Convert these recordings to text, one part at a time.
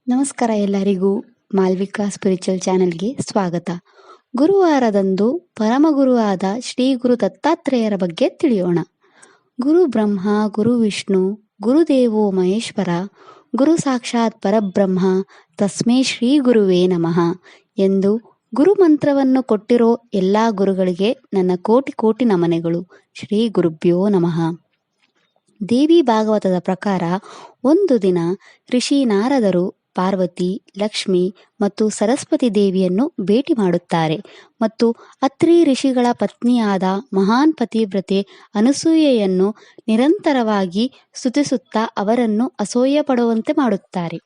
ನಮಸ್ಕಾರ ಎಲ್ಲರಿಗೂ. ಮಾಲ್ವಿಕಾ ಸ್ಪಿರಿಚುವಲ್ ಚಾನೆಲ್ಗೆ ಸ್ವಾಗತ. ಗುರುವಾರದಂದು ಪರಮಗುರುವಾದ ಶ್ರೀ ಗುರು ದತ್ತಾತ್ರೇಯರ ಬಗ್ಗೆ ತಿಳಿಯೋಣ. ಗುರು ಬ್ರಹ್ಮ, ಗುರು ವಿಷ್ಣು, ಗುರುದೇವೋ ಮಹೇಶ್ವರ, ಗುರು ಸಾಕ್ಷಾತ್ ಪರಬ್ರಹ್ಮ, ತಸ್ಮೈ ಶ್ರೀ ಗುರುವೇ ನಮಃ ಎಂದು ಗುರುಮಂತ್ರವನ್ನು ಕೊಟ್ಟಿರೋ ಎಲ್ಲ ಗುರುಗಳಿಗೆ ನನ್ನ ಕೋಟಿ ಕೋಟಿ ನಮನೆಗಳು. ಶ್ರೀ ಗುರುಭ್ಯೋ ನಮಃ. ದೇವಿ ಭಾಗವತದ ಪ್ರಕಾರ ಒಂದು ದಿನ ಋಷಿ ನಾರದರು ಪಾರ್ವತಿ, ಲಕ್ಷ್ಮಿ ಮತ್ತು ಸರಸ್ವತಿ ದೇವಿಯನ್ನು ಭೇಟಿ ಮಾಡುತ್ತಾರೆ ಮತ್ತು ಅತ್ರಿ ಋಷಿಗಳ ಪತ್ನಿಯಾದ ಮಹಾನ್ ಪತಿವ್ರತೆ ಅನಸೂಯೆಯನ್ನು ನಿರಂತರವಾಗಿ ಸ್ತುತಿಸುತ್ತಾ ಅವರನ್ನು ಅಸೂಯೆ ಪಡುವಂತೆ ಮಾಡುತ್ತಾರೆ.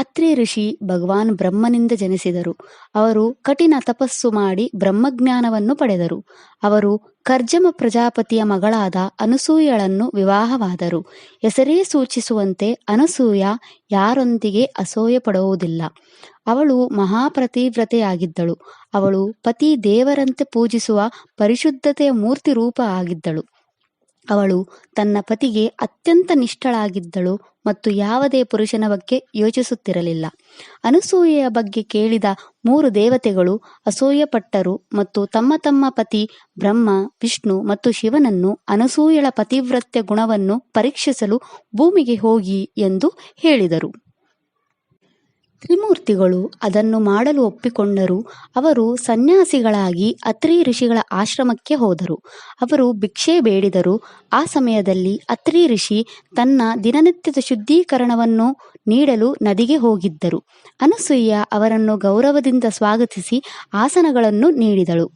ಅತ್ರಿ ಋಷಿ ಭಗವಾನ್ ಬ್ರಹ್ಮನಿಂದ ಜನಿಸಿದರು. ಅವರು ಕಠಿಣ ತಪಸ್ಸು ಮಾಡಿ ಬ್ರಹ್ಮಜ್ಞಾನವನ್ನು ಪಡೆದರು. ಅವರು ಕರ್ಜಮ ಪ್ರಜಾಪತಿಯ ಮಗಳಾದ ಅನಸೂಯಳನ್ನು ವಿವಾಹವಾದರು. ಹೆಸರೇ ಸೂಚಿಸುವಂತೆ ಅನಸೂಯ ಯಾರೊಂದಿಗೆ ಅಸೂಯೆ ಪಡುವುದಿಲ್ಲ. ಅವಳು ಮಹಾಪತಿವ್ರತೆಯಾಗಿದ್ದಳು. ಅವಳು ಪತಿ ದೇವರಂತೆ ಪೂಜಿಸುವ ಪರಿಶುದ್ಧತೆಯ ಮೂರ್ತಿ ರೂಪ ಆಗಿದ್ದಳು. ಅವಳು ತನ್ನ ಪತಿಗೆ ಅತ್ಯಂತ ನಿಷ್ಠಳಾಗಿದ್ದಳು ಮತ್ತು ಯಾವುದೇ ಪುರುಷನ ಬಗ್ಗೆ ಯೋಚಿಸುತ್ತಿರಲಿಲ್ಲ. ಅನಸೂಯೆಯ ಬಗ್ಗೆ ಕೇಳಿದ 3 ದೇವತೆಗಳು ಅಸೂಯೆಪಟ್ಟರು ಮತ್ತು ತಮ್ಮ ತಮ್ಮ ಪತಿ ಬ್ರಹ್ಮ, ವಿಷ್ಣು ಮತ್ತು ಶಿವನನ್ನು ಅನಸೂಯಳ ಪತಿವ್ರತ್ಯ ಗುಣವನ್ನು ಪರೀಕ್ಷಿಸಲು ಭೂಮಿಗೆ ಹೋಗಿ ಎಂದು ಹೇಳಿದರು. ತ್ರಿಮೂರ್ತಿಗಳು ಅದನ್ನು ಮಾಡಲು ಒಪ್ಪಿಕೊಂಡರು. ಅವರು ಸನ್ಯಾಸಿಗಳಾಗಿ ಅತ್ರಿ ಋಷಿಗಳ ಆಶ್ರಮಕ್ಕೆ ಹೋದರು. ಅವರು ಭಿಕ್ಷೆ ಬೇಡಿದರು. ಆ ಸಮಯದಲ್ಲಿ ಅತ್ರಿ ಋಷಿ ತನ್ನ ದಿನನಿತ್ಯದ ಶುದ್ಧೀಕರಣವನ್ನು ನೀಡಲು ನದಿಗೆ ಹೋಗಿದ್ದರು. ಅನಸೂಯ ಅವರನ್ನು ಗೌರವದಿಂದ ಸ್ವಾಗತಿಸಿ ಆಸನಗಳನ್ನು ನೀಡಿದಳು.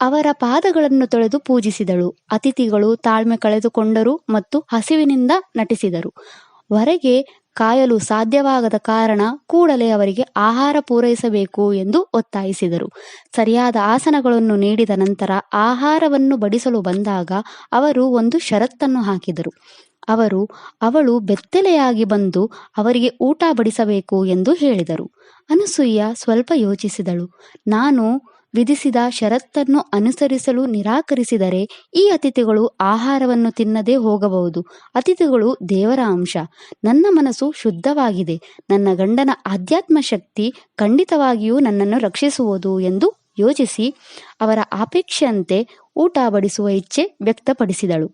ಅವರ ಪಾದಗಳನ್ನು ತೊಳೆದು ಪೂಜಿಸಿದಳು. ಅತಿಥಿಗಳು ತಾಳ್ಮೆ ಕಳೆದುಕೊಂಡರು ಮತ್ತು ಹಸಿವಿನಿಂದ ನಟಿಸಿದರು. ಹೊರಗೆ ಕಾಯಲು ಸಾಧ್ಯವಾಗದ ಕಾರಣ ಕೂಡಲೇ ಅವರಿಗೆ ಆಹಾರ ಪೂರೈಸಬೇಕು ಎಂದು ಒತ್ತಾಯಿಸಿದರು. ಸರಿಯಾದ ಆಸನಗಳನ್ನು ನೀಡಿದ ನಂತರ ಆಹಾರವನ್ನು ಬಡಿಸಲು ಬಂದಾಗ ಅವರು ಒಂದು ಷರತ್ತನ್ನು ಹಾಕಿದರು. ಅವಳು ಬೆತ್ತಲೆಯಾಗಿ ಬಂದು ಅವರಿಗೆ ಊಟ ಬಡಿಸಬೇಕು ಎಂದು ಹೇಳಿದರು. ಅನಸೂಯ ಸ್ವಲ್ಪ ಯೋಚಿಸಿದಳು. ನಾನು ವಿಧಿಸಿದ ಷರತ್ತನ್ನು ಅನುಸರಿಸಲು ನಿರಾಕರಿಸಿದರೆ ಈ ಅತಿಥಿಗಳು ಆಹಾರವನ್ನು ತಿನ್ನದೇ ಹೋಗಬಹುದು. ಅತಿಥಿಗಳು ದೇವರ ಅಂಶ. ನನ್ನ ಮನಸ್ಸು ಶುದ್ಧವಾಗಿದೆ. ನನ್ನ ಗಂಡನ ಆಧ್ಯಾತ್ಮ ಶಕ್ತಿ ಖಂಡಿತವಾಗಿಯೂ ನನ್ನನ್ನು ರಕ್ಷಿಸುವುದು ಎಂದು ಯೋಚಿಸಿ ಅವರ ಅಪೇಕ್ಷೆಯಂತೆ ಊಟ ಬಡಿಸುವ ಇಚ್ಛೆ ವ್ಯಕ್ತಪಡಿಸಿದಳು.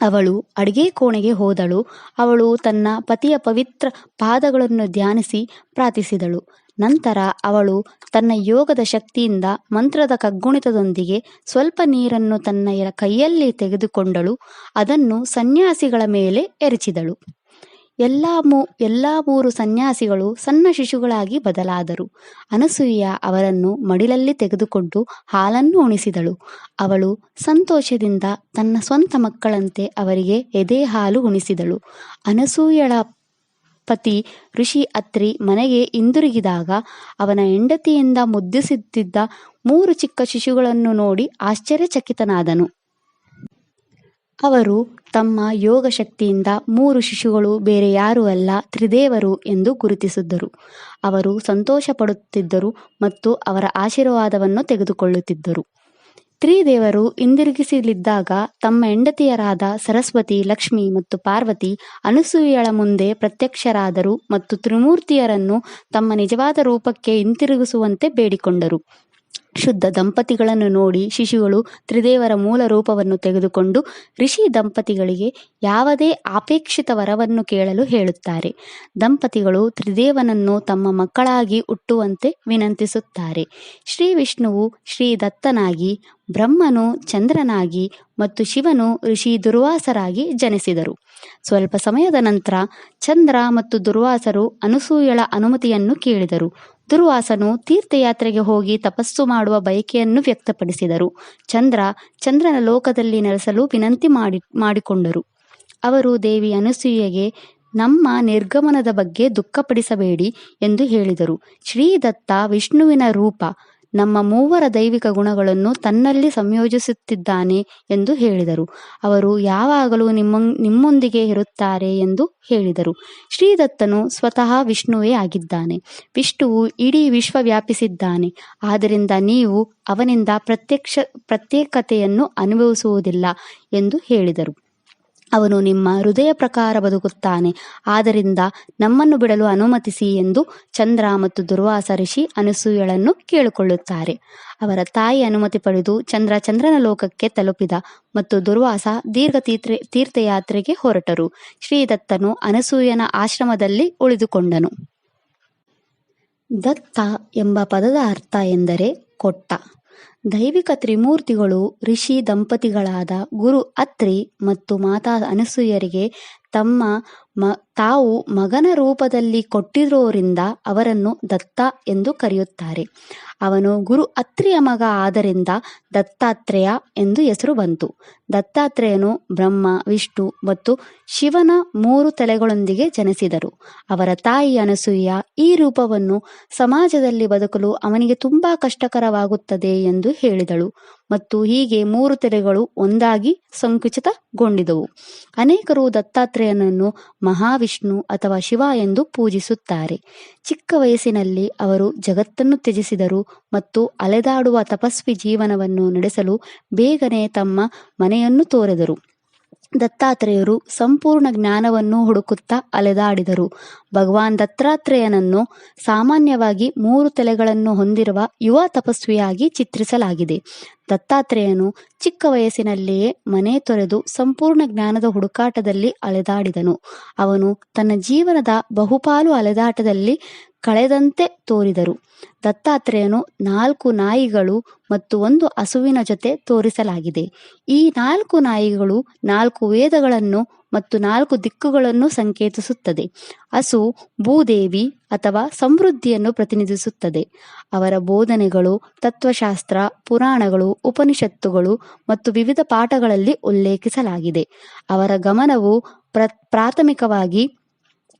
ಅವಳು ಅಡಿಗೆ ಕೋಣೆಗೆ ಹೋದಳು. ಅವಳು ತನ್ನ ಪತಿಯ ಪವಿತ್ರ ಪಾದಗಳನ್ನು ಧ್ಯಾನಿಸಿ ಪ್ರಾರ್ಥಿಸಿದಳು. ನಂತರ ಅವಳು ತನ್ನ ಯೋಗದ ಶಕ್ತಿಯಿಂದ ಮಂತ್ರದ ಕಗ್ಗುಣಿತದೊಂದಿಗೆ ಸ್ವಲ್ಪ ನೀರನ್ನು ತನ್ನ ಕೈಯಲ್ಲಿ ತೆಗೆದುಕೊಂಡಳು. ಅದನ್ನು ಸನ್ಯಾಸಿಗಳ ಮೇಲೆ ಎರಚಿದಳು. ಎಲ್ಲಾ 3 ಸನ್ಯಾಸಿಗಳು ಸಣ್ಣ ಶಿಶುಗಳಾಗಿ ಬದಲಾದರು. ಅನಸೂಯ ಅವರನ್ನು ಮಡಿಲಲ್ಲಿ ತೆಗೆದುಕೊಂಡು ಹಾಲನ್ನು ಉಣಿಸಿದಳು. ಅವಳು ಸಂತೋಷದಿಂದ ತನ್ನ ಸ್ವಂತ ಮಕ್ಕಳಂತೆ ಅವರಿಗೆ ಎದೆ ಹಾಲು ಉಣಿಸಿದಳು. ಅನಸೂಯಳ ಪತಿ ಋಷಿ ಅತ್ರಿ ಮನೆಗೆ ಹಿಂದಿರುಗಿದಾಗ ಅವನ ಹೆಂಡತಿಯಿಂದ ಮುದ್ದಿಸುತ್ತಿದ್ದ 3 ಚಿಕ್ಕ ಶಿಶುಗಳನ್ನು ನೋಡಿ ಆಶ್ಚರ್ಯಚಕಿತನಾದನು. ಅವರು ತಮ್ಮ ಯೋಗ ಶಕ್ತಿಯಿಂದ 3 ಶಿಶುಗಳು ಬೇರೆ ಯಾರೂ ಅಲ್ಲ, ತ್ರಿದೇವರು ಎಂದು ಗುರುತಿಸಿದ್ದರು. ಅವರು ಸಂತೋಷ ಪಡುತ್ತಿದ್ದರು ಮತ್ತು ಅವರ ಆಶೀರ್ವಾದವನ್ನು ತೆಗೆದುಕೊಳ್ಳುತ್ತಿದ್ದರು. ತ್ರಿದೇವರು ಹಿಂದಿರುಗಿಸಲಿದ್ದಾಗ ತಮ್ಮ ಹೆಂಡತಿಯರಾದ ಸರಸ್ವತಿ, ಲಕ್ಷ್ಮಿ ಮತ್ತು ಪಾರ್ವತಿ ಅನಸೂಯಳ ಮುಂದೆ ಪ್ರತ್ಯಕ್ಷರಾದರು ಮತ್ತು ತ್ರಿಮೂರ್ತಿಯರನ್ನು ತಮ್ಮ ನಿಜವಾದ ರೂಪಕ್ಕೆ ಹಿಂತಿರುಗಿಸುವಂತೆ ಬೇಡಿಕೊಂಡರು. ಶುದ್ಧ ದಂಪತಿಗಳನ್ನು ನೋಡಿ ಶಿಶುಗಳು ತ್ರಿದೇವರ ಮೂಲ ರೂಪವನ್ನು ತೆಗೆದುಕೊಂಡು ಋಷಿ ದಂಪತಿಗಳಿಗೆ ಯಾವುದೇ ಅಪೇಕ್ಷಿತ ವರವನ್ನು ಕೇಳಲು ಹೇಳುತ್ತಾರೆ. ದಂಪತಿಗಳು ತ್ರಿದೇವನನ್ನು ತಮ್ಮ ಮಕ್ಕಳಾಗಿ ಹುಟ್ಟುವಂತೆ ವಿನಂತಿಸುತ್ತಾರೆ. ಶ್ರೀ ವಿಷ್ಣುವು ಶ್ರೀ ದತ್ತನಾಗಿ, ಬ್ರಹ್ಮನು ಚಂದ್ರನಾಗಿ ಮತ್ತು ಶಿವನು ಋಷಿ ದುರ್ವಾಸರಾಗಿ ಜನಿಸಿದರು. ಸ್ವಲ್ಪ ಸಮಯದ ನಂತರ ಚಂದ್ರ ಮತ್ತು ದುರ್ವಾಸರು ಅನಸೂಯಳ ಅನುಮತಿಯನ್ನು ಕೇಳಿದರು. ದುರ್ವಾಸನು ತೀರ್ಥಯಾತ್ರೆಗೆ ಹೋಗಿ ತಪಸ್ಸು ಮಾಡುವ ಬಯಕೆಯನ್ನು ವ್ಯಕ್ತಪಡಿಸಿದರು. ಚಂದ್ರನ ಲೋಕದಲ್ಲಿ ನೆಲೆಸಲು ವಿನಂತಿ ಮಾಡಿಕೊಂಡರು. ಅವರು ದೇವಿ ಅನಸೂಯೆಗೆ ನಮ್ಮ ನಿರ್ಗಮನದ ಬಗ್ಗೆ ದುಃಖಪಡಿಸಬೇಡಿ ಎಂದು ಹೇಳಿದರು. ಶ್ರೀದತ್ತ ವಿಷ್ಣುವಿನ ರೂಪ. ನಮ್ಮ 3 ದೈವಿಕ ಗುಣಗಳನ್ನು ತನ್ನಲ್ಲಿ ಸಂಯೋಜಿಸುತ್ತಿದ್ದಾನೆ ಎಂದು ಹೇಳಿದರು. ಅವರು ಯಾವಾಗಲೂ ನಿಮ್ಮೊಂದಿಗೆ ಇರುತ್ತಾರೆ ಎಂದು ಹೇಳಿದರು. ಶ್ರೀದತ್ತನು ಸ್ವತಃ ವಿಷ್ಣುವೇ ಆಗಿದ್ದಾನೆ. ವಿಷ್ಣುವು ಇಡೀ ವಿಶ್ವ ವ್ಯಾಪಿಸಿದ್ದಾನೆ. ಆದ್ದರಿಂದ ನೀವು ಅವನಿಂದ ಪ್ರತ್ಯೇಕತೆಯನ್ನು ಅನುಭವಿಸುವುದಿಲ್ಲ ಎಂದು ಹೇಳಿದರು. ಅವನು ನಿಮ್ಮ ಹೃದಯ ಪ್ರಕಾರ ಬದುಕುತ್ತಾನೆ, ಆದ್ದರಿಂದ ನಮ್ಮನ್ನು ಬಿಡಲು ಅನುಮತಿಸಿ ಎಂದು ಚಂದ್ರ ಮತ್ತು ದುರ್ವಾಸ ಋಷಿ ಅನಸೂಯಳನ್ನು ಕೇಳಿಕೊಳ್ಳುತ್ತಾರೆ. ಅವರ ತಾಯಿ ಅನುಮತಿ ಪಡೆದು ಚಂದ್ರನ ಲೋಕಕ್ಕೆ ತಲುಪಿದ ಮತ್ತು ದುರ್ವಾಸ ತೀರ್ಥಯಾತ್ರೆಗೆ ಹೊರಟರು. ಶ್ರೀದತ್ತನು ಅನಸೂಯನ ಆಶ್ರಮದಲ್ಲಿ ಉಳಿದುಕೊಂಡನು. ದತ್ತ ಎಂಬ ಪದದ ಅರ್ಥ ಎಂದರೆ ಕೊಟ್ಟ. ದೈವಿಕ ತ್ರಿಮೂರ್ತಿಗಳು ಋಷಿ ದಂಪತಿಗಳಾದ ಗುರು ಅತ್ರಿ ಮತ್ತು ಮಾತಾ ಅನಸೂಯರಿಗೆ ತಾವು ಮಗನ ರೂಪದಲ್ಲಿ ಕೊಟ್ಟಿರೋರಿಂದ ಅವರನ್ನು ದತ್ತ ಎಂದು ಕರೆಯುತ್ತಾರೆ. ಅವನು ಗುರು ಅತ್ರಿಯ ಮಗ ಆದ್ದರಿಂದ ದತ್ತಾತ್ರೇಯ ಎಂದು ಹೆಸರು ಬಂತು. ದತ್ತಾತ್ರೇಯನು ಬ್ರಹ್ಮ, ವಿಷ್ಣು ಮತ್ತು ಶಿವನ 3 ತಲೆಗಳೊಂದಿಗೆ ಜನಿಸಿದರು. ಅವರ ತಾಯಿ ಅನಸೂಯ ಈ ರೂಪವನ್ನು ಸಮಾಜದಲ್ಲಿ ಬದುಕಲು ಅವನಿಗೆ ತುಂಬಾ ಕಷ್ಟಕರವಾಗುತ್ತದೆ ಎಂದು ಹೇಳಿದಳು ಮತ್ತು ಹೀಗೆ 3 ತಲೆಗಳು ಒಂದಾಗಿ ಸಂಕುಚಿತಗೊಂಡಿದವು. ಅನೇಕರು ದತ್ತಾತ್ರೇಯನನ್ನು ಮಹಾವಿಷ್ಣು ಅಥವಾ ಶಿವ ಎಂದು ಪೂಜಿಸುತ್ತಾರೆ. ಚಿಕ್ಕ ವಯಸ್ಸಿನಲ್ಲಿ ಅವರು ಜಗತ್ತನ್ನು ತ್ಯಜಿಸಿದರು ಮತ್ತು ಅಲೆದಾಡುವ ತಪಸ್ವಿ ಜೀವನವನ್ನು ನಡೆಸಲು ಬೇಗನೆ ತಮ್ಮ ಮನೆಯನ್ನು ತೊರೆದರು. ದತ್ತಾತ್ರೇಯರು ಸಂಪೂರ್ಣ ಜ್ಞಾನವನ್ನು ಹುಡುಕುತ್ತಾ ಅಲೆದಾಡಿದರು. ಭಗವಾನ್ ದತ್ತಾತ್ರೇಯನನ್ನು ಸಾಮಾನ್ಯವಾಗಿ 3 ತಲೆಗಳನ್ನು ಹೊಂದಿರುವ ಯುವ ತಪಸ್ವಿಯಾಗಿ ಚಿತ್ರಿಸಲಾಗಿದೆ. ದತ್ತಾತ್ರೇಯನು ಚಿಕ್ಕ ವಯಸ್ಸಿನಲ್ಲಿಯೇ ಮನೆ ತೊರೆದು ಸಂಪೂರ್ಣ ಜ್ಞಾನದ ಹುಡುಕಾಟದಲ್ಲಿ ಅಲೆದಾಡಿದನು. ಅವನು ತನ್ನ ಜೀವನದ ಬಹುಪಾಲು ಅಲೆದಾಟದಲ್ಲಿ ಕಳೆದಂತೆ ತೋರಿದರು. ದತ್ತಾತ್ರೇಯನು 4 ನಾಯಿಗಳು ಮತ್ತು 1 ಹಸುವಿನ ಜೊತೆ ತೋರಿಸಲಾಗಿದೆ. ಈ 4 ನಾಯಿಗಳು 4 ವೇದಗಳನ್ನು ಮತ್ತು 4 ದಿಕ್ಕುಗಳನ್ನು ಸಂಕೇತಿಸುತ್ತದೆ. ಹಸು ಭೂದೇವಿ ಅಥವಾ ಸಮೃದ್ಧಿಯನ್ನು ಪ್ರತಿನಿಧಿಸುತ್ತದೆ. ಅವರ ಬೋಧನೆಗಳು ತತ್ವಶಾಸ್ತ್ರ, ಪುರಾಣಗಳು, ಉಪನಿಷತ್ತುಗಳು ಮತ್ತು ವಿವಿಧ ಪಾಠಗಳಲ್ಲಿ ಉಲ್ಲೇಖಿಸಲಾಗಿದೆ. ಅವರ ಗಮನವು ಪ್ರಾಥಮಿಕವಾಗಿ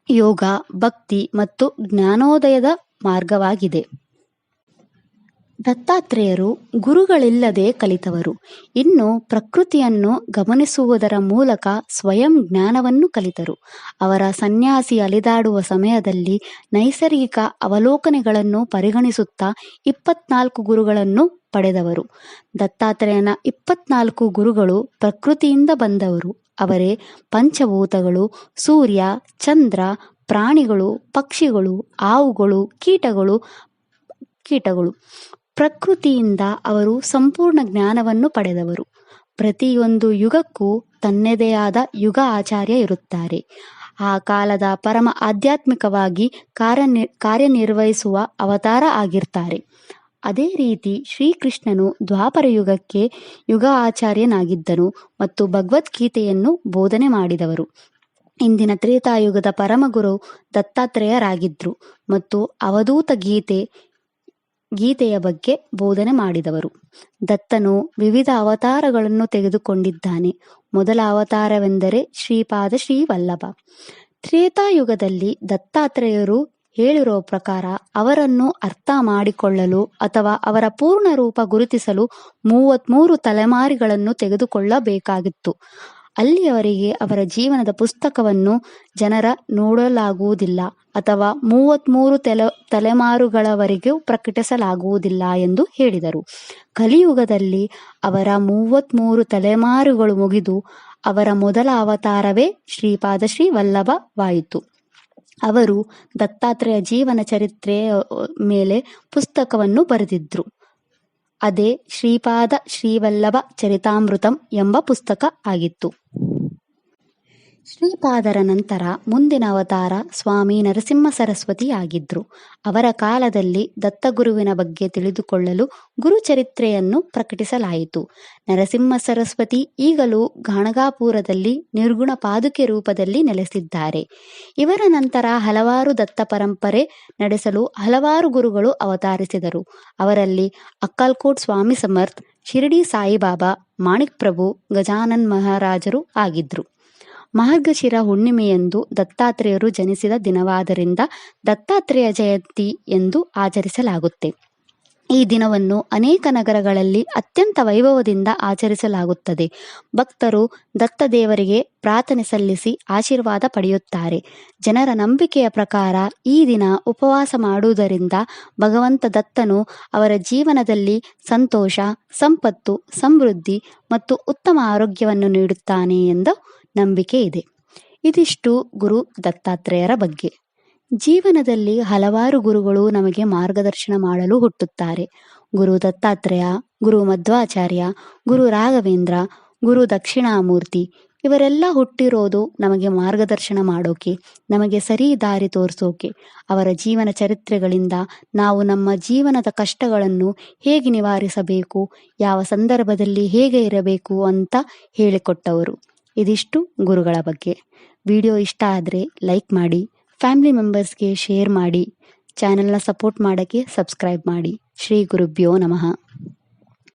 ಯೋಗ, ಭಕ್ತಿ ಮತ್ತು ಜ್ಞಾನೋದಯದ ಮಾರ್ಗವಾಗಿದೆ. ದತ್ತಾತ್ರೇಯರು ಗುರುಗಳಿಲ್ಲದೆ ಕಲಿತವರು. ಇನ್ನು ಪ್ರಕೃತಿಯನ್ನು ಗಮನಿಸುವುದರ ಮೂಲಕ ಸ್ವಯಂ ಜ್ಞಾನವನ್ನು ಕಲಿತರು. ಅವರ ಸನ್ಯಾಸಿ ಅಲೆದಾಡುವ ಸಮಯದಲ್ಲಿ ನೈಸರ್ಗಿಕ ಅವಲೋಕನೆಗಳನ್ನು ಪರಿಗಣಿಸುತ್ತಾ 24 ಗುರುಗಳನ್ನು ಪಡೆದವರು. ದತ್ತಾತ್ರೇಯನ 24 ಗುರುಗಳು ಪ್ರಕೃತಿಯಿಂದ ಬಂದವರು. ಅವರೇ ಪಂಚಭೂತಗಳು, ಸೂರ್ಯ, ಚಂದ್ರ, ಪ್ರಾಣಿಗಳು, ಪಕ್ಷಿಗಳು, ಹಾವುಗಳು, ಕೀಟಗಳು. ಪ್ರಕೃತಿಯಿಂದ ಅವರು ಸಂಪೂರ್ಣ ಜ್ಞಾನವನ್ನು ಪಡೆದವರು. ಪ್ರತಿಯೊಂದು ಯುಗಕ್ಕೂ ತನ್ನದೇ ಆದ ಯುಗ ಆಚಾರ್ಯ ಇರುತ್ತಾರೆ. ಆ ಕಾಲದ ಪರಮ ಆಧ್ಯಾತ್ಮಿಕವಾಗಿ ಕಾರ್ಯನಿರ್ವಹಿಸುವ ಅವತಾರ ಆಗಿರ್ತಾರೆ. ಅದೇ ರೀತಿ ಶ್ರೀಕೃಷ್ಣನು ದ್ವಾಪರ ಯುಗಕ್ಕೆ ಯುಗ ಆಚಾರ್ಯನಾಗಿದ್ದನು ಮತ್ತು ಭಗವದ್ಗೀತೆಯನ್ನು ಬೋಧನೆ ಮಾಡಿದವರು. ಇಂದಿನ ತ್ರೇತಾಯುಗದ ಪರಮಗುರು ದತ್ತಾತ್ರೇಯರಾಗಿದ್ರು ಮತ್ತು ಅವಧೂತ ಗೀತೆಯ ಬಗ್ಗೆ ಬೋಧನೆ ಮಾಡಿದವರು. ದತ್ತನು ವಿವಿಧ ಅವತಾರಗಳನ್ನು ತೆಗೆದುಕೊಂಡಿದ್ದಾನೆ. ಮೊದಲ ಅವತಾರವೆಂದರೆ ಶ್ರೀಪಾದ ಶ್ರೀವಲ್ಲಭ. ತ್ರೇತಾಯುಗದಲ್ಲಿ ದತ್ತಾತ್ರೇಯರು ಹೇಳಿರೋ ಪ್ರಕಾರ ಅವರನ್ನು ಅರ್ಥ ಮಾಡಿಕೊಳ್ಳಲು ಅಥವಾ ಅವರ ಪೂರ್ಣ ರೂಪ ಗುರುತಿಸಲು 33 ತಲೆಮಾರುಗಳನ್ನು ತೆಗೆದುಕೊಳ್ಳಬೇಕಾಗಿತ್ತು. ಅಲ್ಲಿಯವರೆಗೆ ಅವರ ಜೀವನದ ಪುಸ್ತಕವನ್ನು ಜನರ ನೋಡಲಾಗುವುದಿಲ್ಲ ಅಥವಾ 33 ತಲೆಮಾರುಗಳವರೆಗೂ ಪ್ರಕಟಿಸಲಾಗುವುದಿಲ್ಲ ಎಂದು ಹೇಳಿದರು. ಕಲಿಯುಗದಲ್ಲಿ ಅವರ 33 ತಲೆಮಾರುಗಳು ಮುಗಿದು ಅವರ ಮೊದಲ ಅವತಾರವೇ ಶ್ರೀಪಾದ ಶ್ರೀವಲ್ಲಭವಾಯಿತು. ಅವರು ದತ್ತಾತ್ರೇಯ ಜೀವನ ಚರಿತ್ರೆಯ ಮೇಲೆ ಪುಸ್ತಕವನ್ನು ಬರೆದಿದ್ರು. ಅದೇ ಶ್ರೀಪಾದ ಶ್ರೀವಲ್ಲಭ ಚರಿತಾಮೃತಂ ಎಂಬ ಪುಸ್ತಕ ಆಗಿತ್ತು. ಶ್ರೀಪಾದರ ನಂತರ ಮುಂದಿನ ಅವತಾರ ಸ್ವಾಮಿ ನರಸಿಂಹ ಸರಸ್ವತಿ ಆಗಿದ್ರು. ಅವರ ಕಾಲದಲ್ಲಿ ದತ್ತಗುರುವಿನ ಬಗ್ಗೆ ತಿಳಿದುಕೊಳ್ಳಲು ಗುರುಚರಿತ್ರೆಯನ್ನು ಪ್ರಕಟಿಸಲಾಯಿತು. ನರಸಿಂಹ ಸರಸ್ವತಿ ಈಗಲೂ ಗಾಣಗಾಪುರದಲ್ಲಿ ನಿರ್ಗುಣ ಪಾದುಕೆ ರೂಪದಲ್ಲಿ ನೆಲೆಸಿದ್ದಾರೆ. ಇವರ ನಂತರ ಹಲವಾರು ದತ್ತ ಪರಂಪರೆ ನಡೆಸಲು ಹಲವಾರು ಗುರುಗಳು ಅವತರಿಸಿದರು. ಅವರಲ್ಲಿ ಅಕ್ಕಲ್ಕೋಟ್ ಸ್ವಾಮಿ ಸಮರ್ಥ, ಶಿರಡಿ ಸಾಯಿಬಾಬಾ, ಮಾಣಿಕ್ ಪ್ರಭು, ಗಜಾನನ್ ಮಹಾರಾಜರು ಆಗಿದ್ರು. ಮಾರ್ಗಶಿರ ಹುಣ್ಣಿಮೆಯಂದು ದತ್ತಾತ್ರೇಯರು ಜನಿಸಿದ ದಿನವಾದ್ದರಿಂದ ದತ್ತಾತ್ರೇಯ ಜಯಂತಿ ಎಂದು ಆಚರಿಸಲಾಗುತ್ತೆ. ಈ ದಿನವನ್ನು ಅನೇಕ ನಗರಗಳಲ್ಲಿ ಅತ್ಯಂತ ವೈಭವದಿಂದ ಆಚರಿಸಲಾಗುತ್ತದೆ. ಭಕ್ತರು ದತ್ತ ದೇವರಿಗೆ ಪ್ರಾರ್ಥನೆ ಸಲ್ಲಿಸಿ ಆಶೀರ್ವಾದ ಪಡೆಯುತ್ತಾರೆ. ಜನರ ನಂಬಿಕೆಯ ಪ್ರಕಾರ ಈ ದಿನ ಉಪವಾಸ ಮಾಡುವುದರಿಂದ ಭಗವಂತ ದತ್ತನು ಅವರ ಜೀವನದಲ್ಲಿ ಸಂತೋಷ, ಸಂಪತ್ತು, ಸಮೃದ್ಧಿ ಮತ್ತು ಉತ್ತಮ ಆರೋಗ್ಯವನ್ನು ನೀಡುತ್ತಾನೆ ಎಂದು ನಂಬಿಕೆ ಇದೆ. ಇದಿಷ್ಟು ಗುರು ದತ್ತಾತ್ರೇಯರ ಬಗ್ಗೆ. ಜೀವನದಲ್ಲಿ ಹಲವಾರು ಗುರುಗಳು ನಮಗೆ ಮಾರ್ಗದರ್ಶನ ಮಾಡಲು ಹುಟ್ಟುತ್ತಾರೆ. ಗುರು ದತ್ತಾತ್ರೇಯ, ಗುರು ಮಧ್ವಾಚಾರ್ಯ, ಗುರು ರಾಘವೇಂದ್ರ, ಗುರು ದಕ್ಷಿಣಾಮೂರ್ತಿ ಇವರೆಲ್ಲ ಹುಟ್ಟಿರೋದು ನಮಗೆ ಮಾರ್ಗದರ್ಶನ ಮಾಡೋಕೆ, ನಮಗೆ ಸರಿ ದಾರಿ ತೋರಿಸೋಕೆ. ಅವರ ಜೀವನ ಚರಿತ್ರೆಗಳಿಂದ ನಾವು ನಮ್ಮ ಜೀವನದ ಕಷ್ಟಗಳನ್ನು ಹೇಗೆ ನಿವಾರಿಸಬೇಕು, ಯಾವ ಸಂದರ್ಭದಲ್ಲಿ ಹೇಗೆ ಇರಬೇಕು ಅಂತ ಹೇಳಿಕೊಟ್ಟವರು. ಇದಿಷ್ಟು ಗುರುಗಳ ಬಗ್ಗೆ. ವಿಡಿಯೋ ಇಷ್ಟ ಆದರೆ ಲೈಕ್ ಮಾಡಿ, ಫ್ಯಾಮಿಲಿ ಮೆಂಬರ್ಸ್ಗೆ ಶೇರ್ ಮಾಡಿ, ಚಾನೆಲ್ನ ಸಪೋರ್ಟ್ ಮಾಡೋಕ್ಕೆ ಸಬ್ಸ್ಕ್ರೈಬ್ ಮಾಡಿ. ಶ್ರೀ ಗುರುಭ್ಯೋ ನಮಃ.